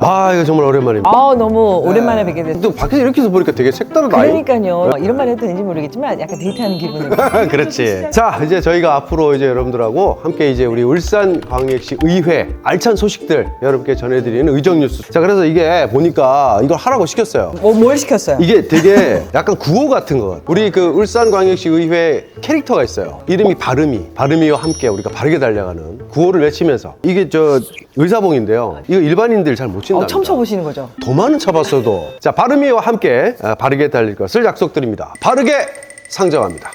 아, 이거 정말 오랜만입니다. 너무 오랜만에 뵙게 됐어요. 또 밖에서 이렇게 해서 보니까 되게 색다르다. 그러니까요. 이런 말 해도 되는지 모르겠지만 약간 데이트하는 기분으로. 그렇지. 자, 이제 저희가 앞으로 이제 여러분들하고 함께 이제 우리 울산광역시 의회 알찬 소식들 여러분께 전해드리는 의정뉴스. 자, 그래서 이게 보니까 이걸 하라고 시켰어요. 뭘 시켰어요? 이게 되게 약간 구호 같은 것 같아요. 우리 그 울산광역시 의회 캐릭터가 있어요. 이름이 바르미. 바르미와 함께 우리가 바르게 달려가는 구호를 외치면서. 이게 저 의사봉인데요. 이거 일반인들 잘 못 친답니다. 처음 쳐보시는 거죠? 더 많은 쳐봤어도. 자, 바르미와 함께 바르게 달릴 것을 약속드립니다. 바르게 상정합니다.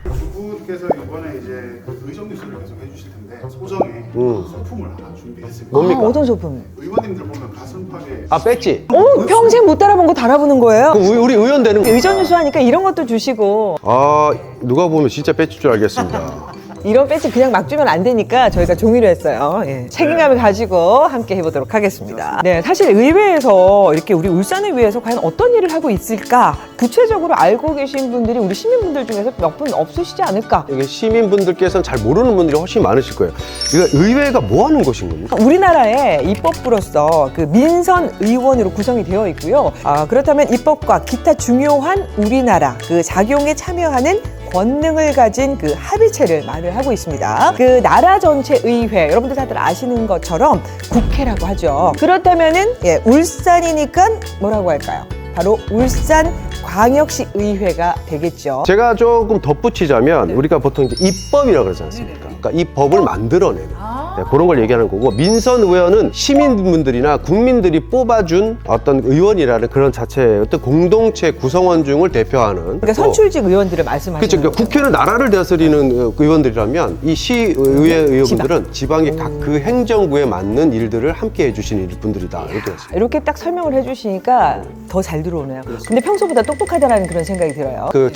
주부께서 이번에 이제 의정 뉴스를 계속 해주실 텐데 소정의 소품을 하나 준비했습니다. 뭡니까? 어떤 소품? 의원님들 보면 가슴팍에 아, 배지? 평생 못 따라본 거 달아보는 거예요? 그럼 우리 의원 되는 거. 의전뉴스 하니까 이런 것도 주시고. 아, 누가 보면 진짜 배지인 줄 알겠습니다. 이런 배지 그냥 막 주면 안 되니까 저희가 종이로 했어요. 예. 책임감을 가지고 함께 해보도록 하겠습니다. 네, 사실 의회에서 이렇게 우리 울산의회에서 과연 어떤 일을 하고 있을까? 구체적으로 알고 계신 분들이 우리 시민분들 중에서 몇 분 없으시지 않을까? 이게 시민분들께서는 잘 모르는 분들이 훨씬 많으실 거예요. 이거 의회가 뭐 하는 곳인 겁니까? 우리나라의 입법부로서 그 민선 의원으로 구성이 되어 있고요. 그렇다면 입법과 기타 중요한 우리나라 그 작용에 참여하는 권능을 가진 그 합의체를 말을 하고 있습니다. 그 나라 전체 의회, 여러분들 다들 아시는 것처럼 국회라고 하죠. 그렇다면은 울산이니까 뭐라고 할까요? 바로 울산광역시 의회가 되겠죠. 제가 조금 덧붙이자면 우리가 보통 이제 입법이라고 그러지 않습니까? 그러니까 이 법을 만들어내는 그런 걸 얘기하는 거고, 민선 의원은 시민분들이나 국민들이 뽑아준 어떤 의원이라는 그런 자체의 어떤 공동체 구성원 중을 대표하는. 그러니까 선출직 의원들을 말씀하시는 그렇죠. 그러니까 국회는 나라를 다스리는 의원들이라면 이 시의회 의원분들은 지방의 각 그 행정부에 맞는 일들을 함께 해주시는 분들이다. 이렇게 했습니다. 이렇게 딱 설명을 해주시니까 더 잘 들어오네요. 근데 평소보다 똑똑하다라는 그런 생각이 들어요. 그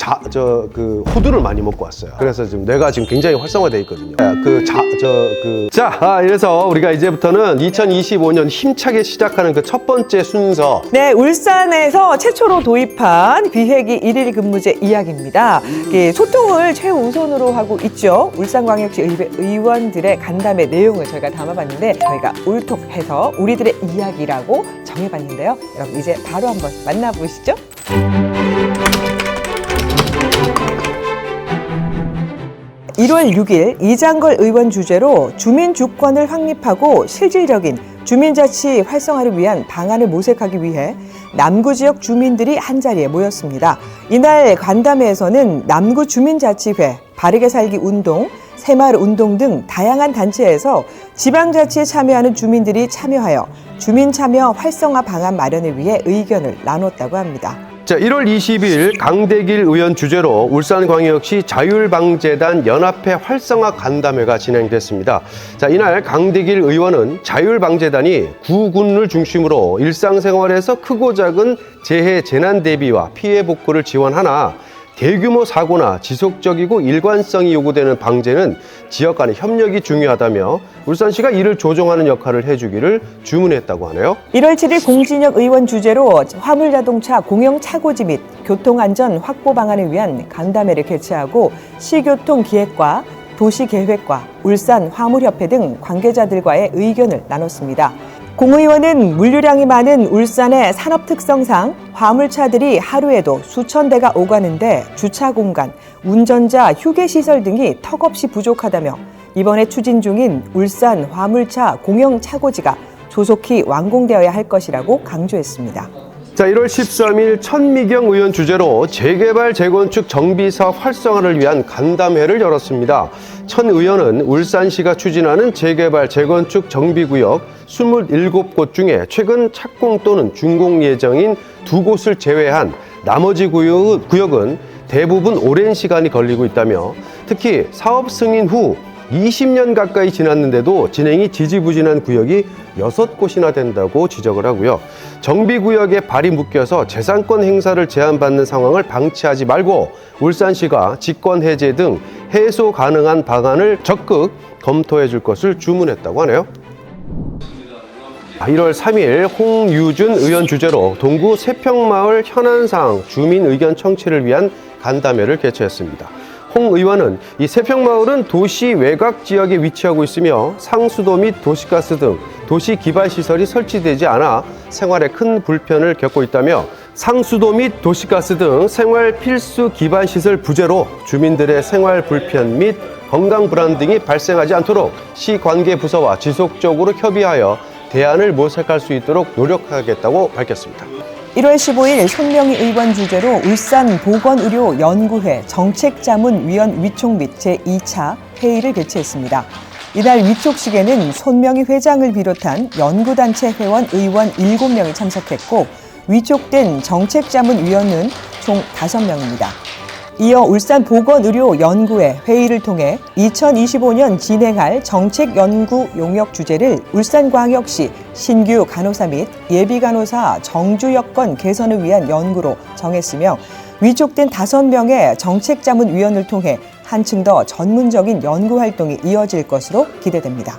호두를 많이 먹고 왔어요. 그래서 지금 뇌가 지금 굉장히 활성화되어 있거든요. 이래서 우리가 이제부터는 2025년 힘차게 시작하는 그 첫 번째 순서. 네, 울산에서 최초로 도입한 비회기 1일 근무제 이야기입니다. 소통을 최우선으로 하고 있죠. 울산광역시 의회 의원들의 간담회 내용을 저희가 담아봤는데 저희가 울톡해서 우리들의 이야기라고 정해봤는데요. 여러분 이제 바로 한번 만나보시죠. 1월 6일 이장걸 의원 주재로 주민 주권을 확립하고 실질적인 주민자치 활성화를 위한 방안을 모색하기 위해 남구 지역 주민들이 한자리에 모였습니다. 이날 간담회에서는 남구 주민자치회, 바르게 살기 운동, 새마을 운동 등 다양한 단체에서 지방자치에 참여하는 주민들이 참여하여 주민 참여 활성화 방안 마련을 위해 의견을 나눴다고 합니다. 자, 1월 20일 강대길 의원 주재로 울산광역시 자율방재단 연합회 활성화 간담회가 진행됐습니다. 자, 이날 강대길 의원은 자율방재단이 구군을 중심으로 일상생활에서 크고 작은 재해 재난 대비와 피해 복구를 지원하나 대규모 사고나 지속적이고 일관성이 요구되는 방제는 지역 간의 협력이 중요하다며 울산시가 이를 조정하는 역할을 해주기를 주문했다고 하네요. 1월 7일 공진혁 의원 주재로 화물자동차 공영 차고지 및 교통안전 확보 방안을 위한 간담회를 개최하고 시교통기획과 도시계획과 울산 화물협회 등 관계자들과의 의견을 나눴습니다. 공 의원은 물류량이 많은 울산의 산업 특성상 화물차들이 하루에도 수천 대가 오가는데 주차 공간, 운전자 휴게시설 등이 턱없이 부족하다며 이번에 추진 중인 울산 화물차 공영 차고지가 조속히 완공되어야 할 것이라고 강조했습니다. 자, 1월 13일 천미경 의원 주재로 재개발 재건축 정비사업 활성화를 위한 간담회를 열었습니다. 천 의원은 울산시가 추진하는 재개발 재건축 정비구역 27곳 중에 최근 착공 또는 준공 예정인 2곳을 제외한 나머지 구역은 대부분 오랜 시간이 걸리고 있다며 특히 사업 승인 후 20년 가까이 지났는데도 진행이 지지부진한 구역이 6곳이나 된다고 지적을 하고요. 정비구역에 발이 묶여서 재산권 행사를 제한받는 상황을 방치하지 말고 울산시가 직권 해제 등 해소 가능한 방안을 적극 검토해 줄 것을 주문했다고 하네요. 1월 3일 홍유준 의원 주재로 동구 세평마을 현안사항 주민 의견 청취를 위한 간담회를 개최했습니다. 홍 의원은 이 세평마을은 도시 외곽 지역에 위치하고 있으며 상수도 및 도시가스 등 도시 기반 시설이 설치되지 않아 생활에 큰 불편을 겪고 있다며 상수도 및 도시가스 등 생활 필수 기반 시설 부재로 주민들의 생활 불편 및 건강 불안 등이 발생하지 않도록 시 관계 부서와 지속적으로 협의하여 대안을 모색할 수 있도록 노력하겠다고 밝혔습니다. 1월 15일 손명희 의원 주재로 울산 보건의료연구회 정책자문위원 위촉 및 제2차 회의를 개최했습니다. 이날 위촉식에는 손명희 회장을 비롯한 연구단체 회원 의원 7명이 참석했고 위촉된 정책자문위원은 총 5명입니다. 이어 울산보건의료연구회 회의를 통해 2025년 진행할 정책연구 용역 주제를 울산광역시 신규 간호사 및 예비간호사 정주 여건 개선을 위한 연구로 정했으며 위촉된 5명의 정책자문위원을 통해 한층 더 전문적인 연구 활동이 이어질 것으로 기대됩니다.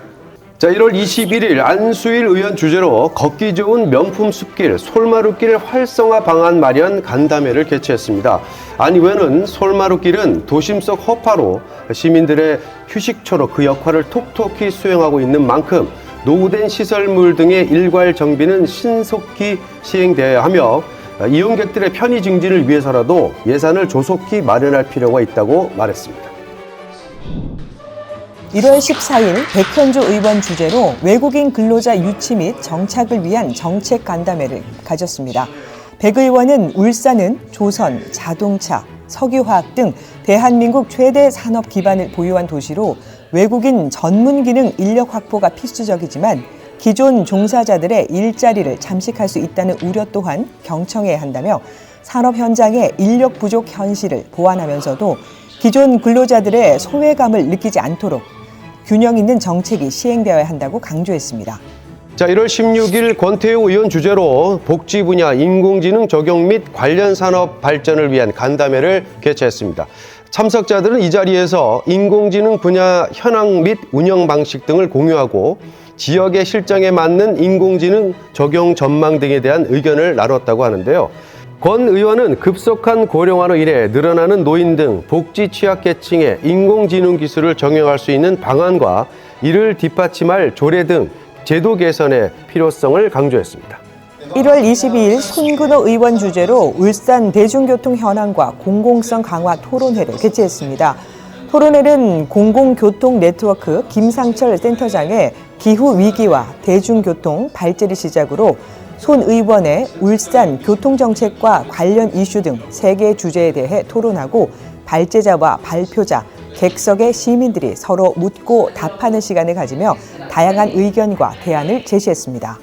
자, 1월 21일 안수일 의원 주재로 걷기 좋은 명품 숲길 솔마루길 활성화 방안 마련 간담회를 개최했습니다. 안 의원은 솔마루길은 도심 속 허파로 시민들의 휴식처로 그 역할을 톡톡히 수행하고 있는 만큼 노후된 시설물 등의 일괄 정비는 신속히 시행되어야 하며 이용객들의 편의 증진을 위해서라도 예산을 조속히 마련할 필요가 있다고 말했습니다. 1월 14일 백현주 의원 주재로 외국인 근로자 유치 및 정착을 위한 정책 간담회를 가졌습니다. 백 의원은 울산은 조선, 자동차, 석유화학 등 대한민국 최대 산업 기반을 보유한 도시로 외국인 전문 기능 인력 확보가 필수적이지만 기존 종사자들의 일자리를 잠식할 수 있다는 우려 또한 경청해야 한다며 산업 현장의 인력 부족 현실을 보완하면서도 기존 근로자들의 소외감을 느끼지 않도록 균형 있는 정책이 시행되어야 한다고 강조했습니다. 자, 1월 16일 권태우 의원 주재로 복지 분야 인공지능 적용 및 관련 산업 발전을 위한 간담회를 개최했습니다. 참석자들은 이 자리에서 인공지능 분야 현황 및 운영 방식 등을 공유하고 지역의 실정에 맞는 인공지능 적용 전망 등에 대한 의견을 나눴다고 하는데요. 권 의원은 급속한 고령화로 인해 늘어나는 노인 등 복지 취약계층에 인공지능 기술을 적용할 수 있는 방안과 이를 뒷받침할 조례 등 제도 개선의 필요성을 강조했습니다. 1월 22일 손근호 의원 주재로 울산 대중교통 현황과 공공성 강화 토론회를 개최했습니다. 토론회는 공공교통 네트워크 김상철 센터장의 기후 위기와 대중교통 발제를 시작으로 손 의원의 울산 교통정책과 관련 이슈 등 3개 주제에 대해 토론하고 발제자와 발표자, 객석의 시민들이 서로 묻고 답하는 시간을 가지며 다양한 의견과 대안을 제시했습니다.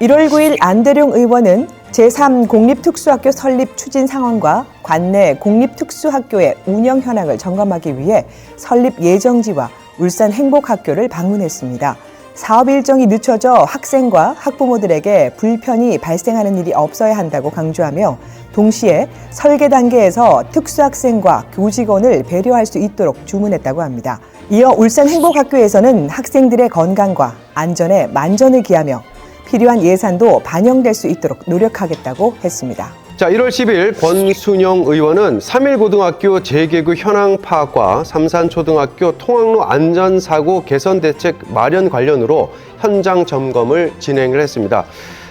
1월 9일 안대룡 의원은 제3공립특수학교 설립 추진 상황과 관내 공립특수학교의 운영 현황을 점검하기 위해 설립 예정지와 울산 행복학교를 방문했습니다. 사업 일정이 늦춰져 학생과 학부모들에게 불편이 발생하는 일이 없어야 한다고 강조하며 동시에 설계 단계에서 특수학생과 교직원을 배려할 수 있도록 주문했다고 합니다. 이어 울산 행복학교에서는 학생들의 건강과 안전에 만전을 기하며 필요한 예산도 반영될 수 있도록 노력하겠다고 했습니다. 자, 1월 10일 권순영 의원은 3.1고등학교 재개교 현황 파악과 삼산초등학교 통학로 안전사고 개선 대책 마련 관련으로 현장 점검을 진행을 했습니다.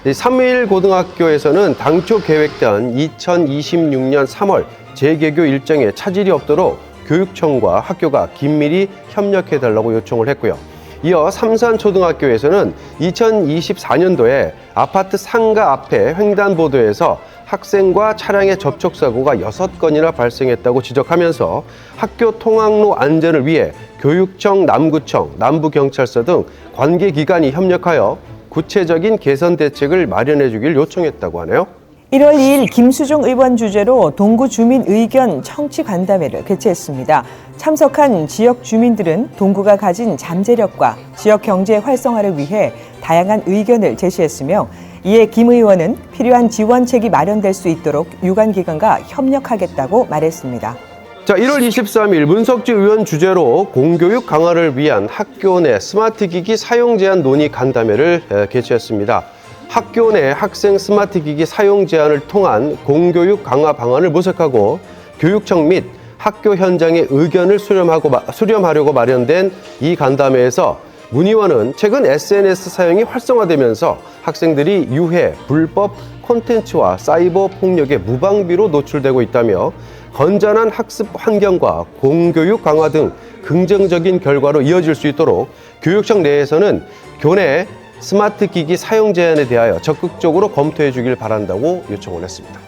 3.1고등학교에서는 당초 계획된 2026년 3월 재개교 일정에 차질이 없도록 교육청과 학교가 긴밀히 협력해달라고 요청을 했고요. 이어 삼산초등학교에서는 2024년도에 아파트 상가 앞에 횡단보도에서 학생과 차량의 접촉사고가 6건이나 발생했다고 지적하면서 학교 통학로 안전을 위해 교육청, 남구청, 남부경찰서 등 관계기관이 협력하여 구체적인 개선 대책을 마련해 주길 요청했다고 하네요. 1월 2일 김수종 의원 주재로 동구 주민 의견 청취 간담회를 개최했습니다. 참석한 지역 주민들은 동구가 가진 잠재력과 지역 경제 활성화를 위해 다양한 의견을 제시했으며 이에 김 의원은 필요한 지원책이 마련될 수 있도록 유관기관과 협력하겠다고 말했습니다. 자, 1월 23일 문석주 의원 주재로 공교육 강화를 위한 학교 내 스마트기기 사용 제한 논의 간담회를 개최했습니다. 학교 내 학생 스마트기기 사용 제한을 통한 공교육 강화 방안을 모색하고 교육청 및 학교 현장의 의견을 수렴하려고 마련된 이 간담회에서 문의원은 최근 SNS 사용이 활성화되면서 학생들이 유해, 불법 콘텐츠와 사이버 폭력에 무방비로 노출되고 있다며 건전한 학습 환경과 공교육 강화 등 긍정적인 결과로 이어질 수 있도록 교육청 내에서는 교내 스마트 기기 사용 제한에 대하여 적극적으로 검토해 주길 바란다고 요청을 했습니다.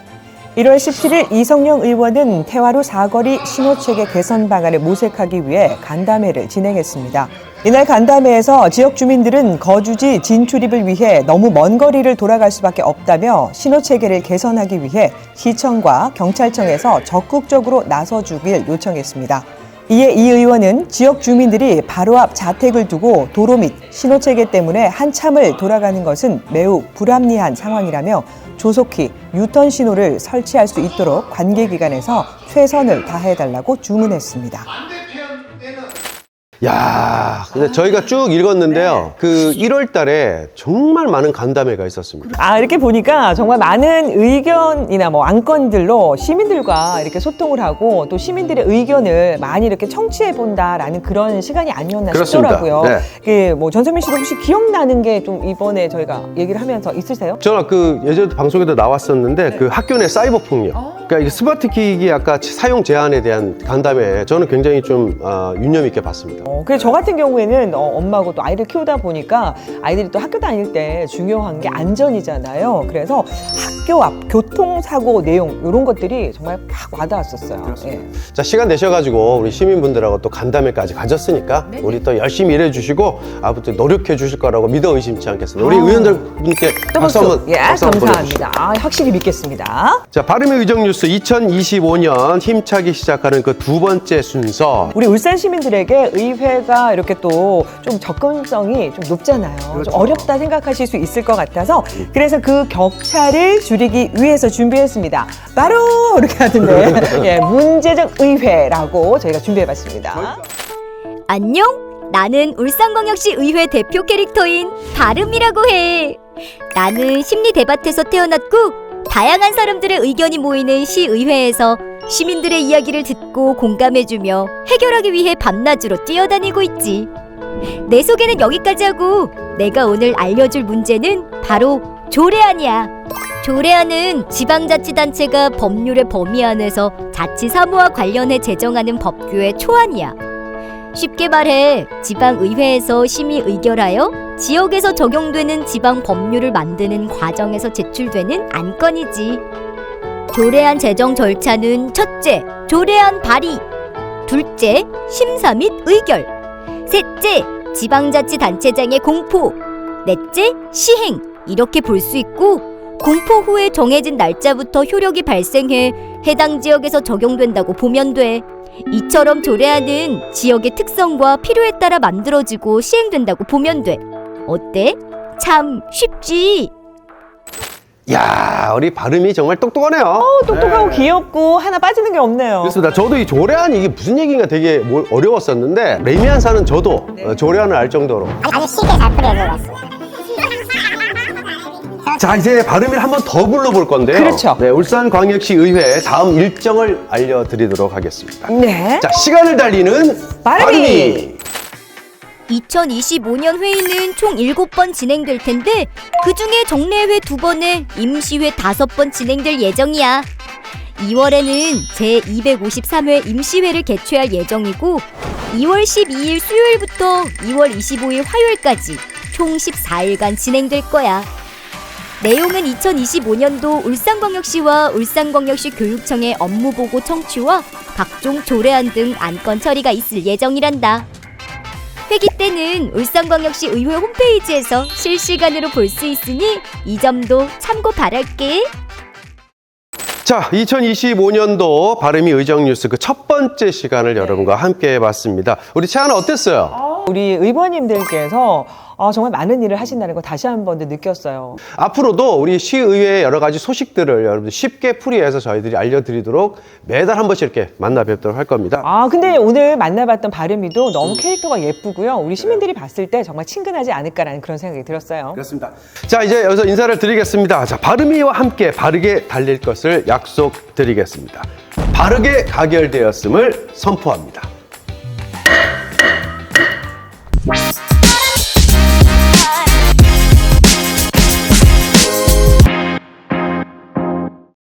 1월 17일 이성영 의원은 태화로 사거리 신호체계 개선 방안을 모색하기 위해 간담회를 진행했습니다. 이날 간담회에서 지역 주민들은 거주지 진출입을 위해 너무 먼 거리를 돌아갈 수밖에 없다며 신호체계를 개선하기 위해 시청과 경찰청에서 적극적으로 나서주길 요청했습니다. 이에 이 의원은 지역 주민들이 바로 앞 자택을 두고 도로 및 신호체계 때문에 한참을 돌아가는 것은 매우 불합리한 상황이라며 조속히 유턴 신호를 설치할 수 있도록 관계기관에서 최선을 다해달라고 주문했습니다. 야, 근데 저희가 쭉 읽었는데요. 그 1월 달에 정말 많은 간담회가 있었습니다. 이렇게 보니까 정말 많은 의견이나 뭐 안건들로 시민들과 이렇게 소통을 하고 또 시민들의 의견을 많이 이렇게 청취해 본다라는 그런 시간이 아니었나 그렇습니다. 싶더라고요. 네. 뭐 전선민 씨도 혹시 기억나는 게 좀 이번에 저희가 얘기를 하면서 있으세요? 저는 그 예전에도 방송에도 나왔었는데 그 학교 내 사이버 폭력. 그러니까 이게 스마트 기기 아까 사용 제한에 대한 간담회 저는 굉장히 좀 유념 있게 봤습니다. 그래서 저 같은 경우에는 엄마하고 또 아이를 키우다 보니까 아이들이 또 학교 다닐 때 중요한 게 안전이잖아요. 그래서 학교 앞 교통사고 내용 이런 것들이 정말 팍 와닿았었어요. 예. 자, 시간 되셔가지고 우리 시민분들하고 또 간담회까지 가졌으니까 우리 또 열심히 일해 주시고 앞으로 노력해 주실 거라고 믿어 의심치 않겠습니다. 우리 의원들분께 박수 한번 예, 박수 한번 보내주시죠. 감사합니다. 확실히 믿겠습니다. 자, 바른미 의정 뉴스 2025년 힘차게 시작하는 그 두 번째 순서. 우리 울산 시민들에게 의회가 이렇게 또 좀 접근성이 좀 높잖아요. 그렇죠. 좀 어렵다 생각하실 수 있을 것 같아서 그래서 그 격차를 줄이기 위해서 준비했습니다. 바로 이렇게 하던데 예, 문제적 의회라고 저희가 준비해봤습니다. 안녕? 나는 울산광역시 의회 대표 캐릭터인 바름이라고 해. 나는 심리대밭에서 태어났고 다양한 사람들의 의견이 모이는 시의회에서 시민들의 이야기를 듣고 공감해주며 해결하기 위해 밤낮으로 뛰어다니고 있지. 내 소개는 여기까지 하고 내가 오늘 알려줄 문제는 바로 조례안이야. 조례안은 지방자치단체가 법률의 범위 안에서 자치사무와 관련해 제정하는 법규의 초안이야. 쉽게 말해 지방의회에서 심의 의결하여 지역에서 적용되는 지방 법률을 만드는 과정에서 제출되는 안건이지. 조례안 제정 절차는 첫째, 조례안 발의, 둘째, 심사 및 의결, 셋째, 지방자치단체장의 공포, 넷째, 시행 이렇게 볼 수 있고 공포 후에 정해진 날짜부터 효력이 발생해 해당 지역에서 적용된다고 보면 돼. 이처럼 조례안은 지역의 특성과 필요에 따라 만들어지고 시행된다고 보면 돼. 어때? 참 쉽지? 야, 우리 발음이 정말 똑똑하네요. 똑똑하고 귀엽고 하나 빠지는 게 없네요. 그렇습니다. 저도 이 조례안 이게 무슨 얘기인가 되게 어려웠었는데 레미안 사는 저도 조례안을 알 정도로. 아주 쉽게 잘 풀어줘봤습니다. 자, 이제 발음을 한번 더 불러볼 건데요. 그렇죠. 네, 울산광역시 의회 다음 일정을 알려드리도록 하겠습니다. 네. 자, 시간을 달리는 발음이. 2025년 회의는 총 7번 진행될 텐데 그중에 정례회 2번에 임시회 5번 진행될 예정이야. 2월에는 제253회 임시회를 개최할 예정이고 2월 12일 수요일부터 2월 25일 화요일까지 총 14일간 진행될 거야. 내용은 2025년도 울산광역시와 울산광역시 교육청의 업무보고 청취와 각종 조례안 등 안건 처리가 있을 예정이란다. 회기 때는 울산광역시 의회 홈페이지에서 실시간으로 볼 수 있으니 이 점도 참고 바랄게. 자, 2025년도 바른미 의정 뉴스 그 첫 번째 시간을 여러분과 함께 해봤습니다. 우리 채아는 어땠어요? 우리 의원님들께서 정말 많은 일을 하신다는 거 다시 한 번 더 느꼈어요. 앞으로도 우리 시의회의 여러 가지 소식들을 여러분들 쉽게 풀이해서 저희들이 알려드리도록 매달 한 번씩 이렇게 만나 뵙도록 할 겁니다. 근데 오늘 만나봤던 바른미도 너무 캐릭터가 예쁘고요. 우리 시민들이 봤을 때 정말 친근하지 않을까라는 그런 생각이 들었어요. 그렇습니다. 자, 이제 여기서 인사를 드리겠습니다. 자, 바른미와 함께 바르게 달릴 것을 약속드리겠습니다. 바르게 가결되었음을 선포합니다.